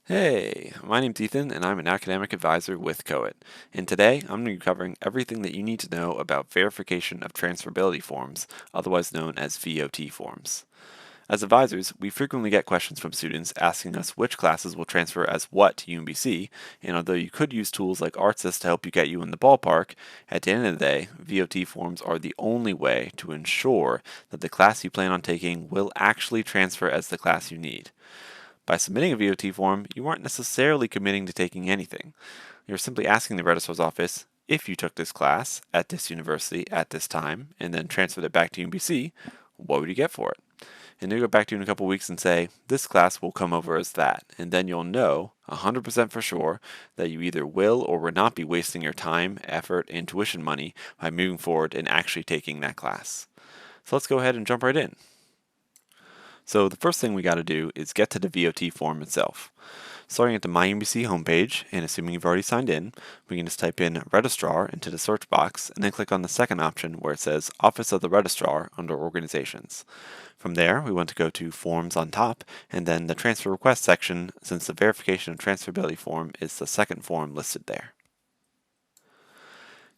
Hey, my name's Ethan, and I'm an academic advisor with COET. And today, I'm going to be covering everything that you need to know about verification of transferability forms, otherwise known as VOT forms. As advisors, we frequently get questions from students asking us which classes will transfer as what to UMBC, and although you could use tools like ArtSys to help you get you in the ballpark, at the end of the day, VOT forms are the only way to ensure that the class you plan on taking will actually transfer as the class you need. By submitting a VOT form, you aren't necessarily committing to taking anything. You're simply asking the registrar's office, if you took this class at this university at this time and then transferred it back to UMBC, what would you get for it? And they'll go back to you in a couple weeks and say, this class will come over as that. And then you'll know 100% for sure that you either will or will not be wasting your time, effort, and tuition money by moving forward and actually taking that class. So let's go ahead and jump right in. So the first thing we got to do is get to the VOT form itself. Starting at the MyUMBC homepage, and assuming you've already signed in, we can just type in Registrar into the search box and then click on the second option where it says Office of the Registrar under Organizations. From there, we want to go to Forms on top, and then the Transfer Request section, since the Verification of Transferability form is the second form listed there.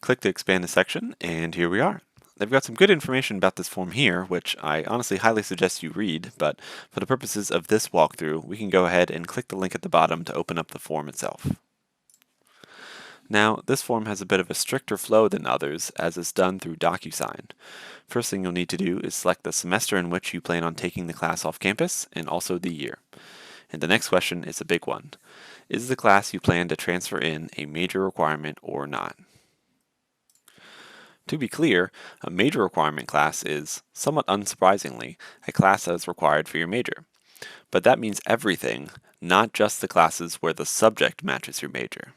Click to expand the section, and here we are. They've got some good information about this form here, which I honestly highly suggest you read, but for the purposes of this walkthrough, we can go ahead and click the link at the bottom to open up the form itself. Now, this form has a bit of a stricter flow than others, as it's done through DocuSign. First thing you'll need to do is select the semester in which you plan on taking the class off campus, and also the year. And the next question is a big one. Is the class you plan to transfer in a major requirement or not? To be clear, a major requirement class is, somewhat unsurprisingly, a class that is required for your major. But that means everything, not just the classes where the subject matches your major.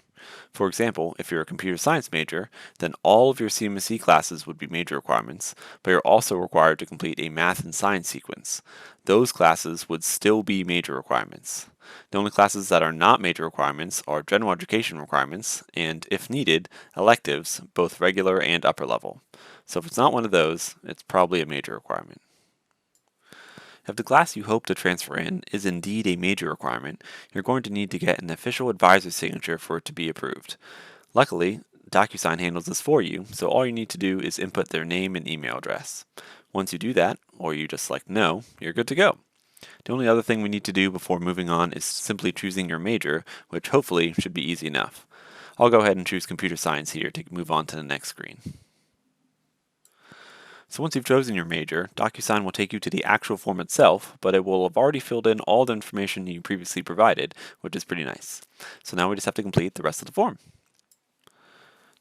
For example, if you're a computer science major, then all of your CMSE classes would be major requirements, but you're also required to complete a math and science sequence. Those classes would still be major requirements. The only classes that are not major requirements are general education requirements and, if needed, electives, both regular and upper level. So if it's not one of those, it's probably a major requirement. If the class you hope to transfer in is indeed a major requirement, you're going to need to get an official advisor's signature for it to be approved. Luckily, DocuSign handles this for you, so all you need to do is input their name and email address. Once you do that, or you just select no, you're good to go. The only other thing we need to do before moving on is simply choosing your major, which hopefully should be easy enough. I'll go ahead and choose computer science here to move on to the next screen. So once you've chosen your major, DocuSign will take you to the actual form itself, but it will have already filled in all the information you previously provided, which is pretty nice. So now we just have to complete the rest of the form.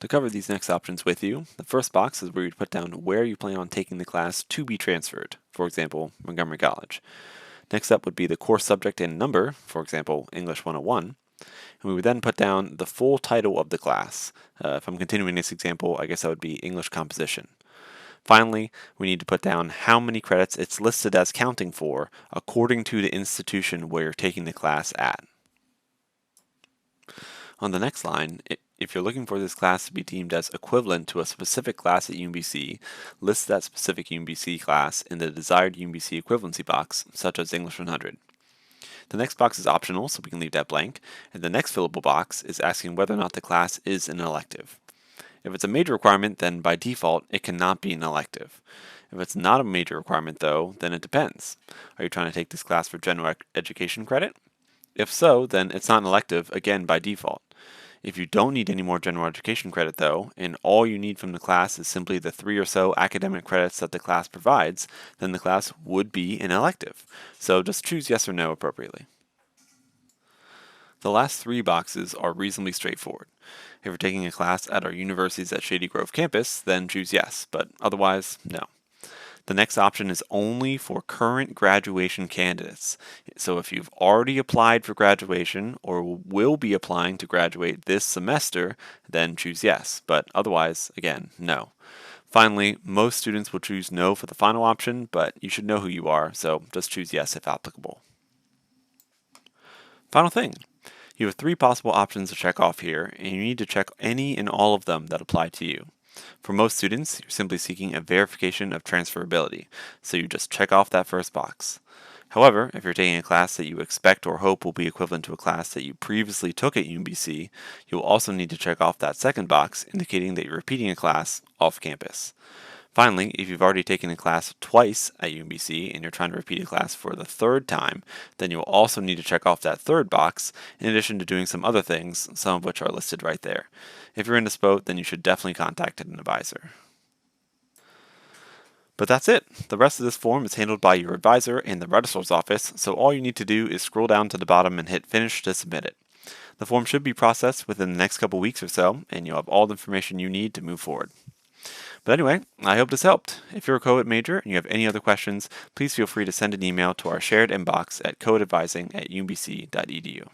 To cover these next options with you, the first box is where you put down where you plan on taking the class to be transferred, for example, Montgomery College. Next up would be the course subject and number, for example, English 101. And we would then put down the full title of the class. If I'm continuing this example, I guess that would be English composition. Finally, we need to put down how many credits it's listed as counting for according to the institution where you're taking the class at. On the next line, if you're looking for this class to be deemed as equivalent to a specific class at UMBC, list that specific UMBC class in the desired UMBC equivalency box, such as English 100. The next box is optional, so we can leave that blank, and the next fillable box is asking whether or not the class is an elective. If it's a major requirement, then by default, it cannot be an elective. If it's not a major requirement, though, then it depends. Are you trying to take this class for general education credit? If so, then it's not an elective, again by default. If you don't need any more general education credit, though, and all you need from the class is simply the 3 or so academic credits that the class provides, then the class would be an elective. So just choose yes or no appropriately. The last 3 boxes are reasonably straightforward. If you're taking a class at our university's at Shady Grove campus, then choose yes, but otherwise, no. The next option is only for current graduation candidates. So if you've already applied for graduation or will be applying to graduate this semester, then choose yes, but otherwise, again, no. Finally, most students will choose no for the final option, but you should know who you are, so just choose yes if applicable. Final thing. You have 3 possible options to check off here, and you need to check any and all of them that apply to you. For most students, you're simply seeking a verification of transferability, so you just check off that first box. However, if you're taking a class that you expect or hope will be equivalent to a class that you previously took at UMBC, you'll also need to check off that second box indicating that you're repeating a class off campus. Finally, if you've already taken a class twice at UMBC and you're trying to repeat a class for the third time, then you'll also need to check off that third box in addition to doing some other things, some of which are listed right there. If you're in this boat, then you should definitely contact an advisor. But that's it. The rest of this form is handled by your advisor in the registrar's office, so all you need to do is scroll down to the bottom and hit finish to submit it. The form should be processed within the next couple weeks or so, and you'll have all the information you need to move forward. But anyway, I hope this helped. If you're a co-ed major and you have any other questions, please feel free to send an email to our shared inbox at coedadvising@umbc.edu.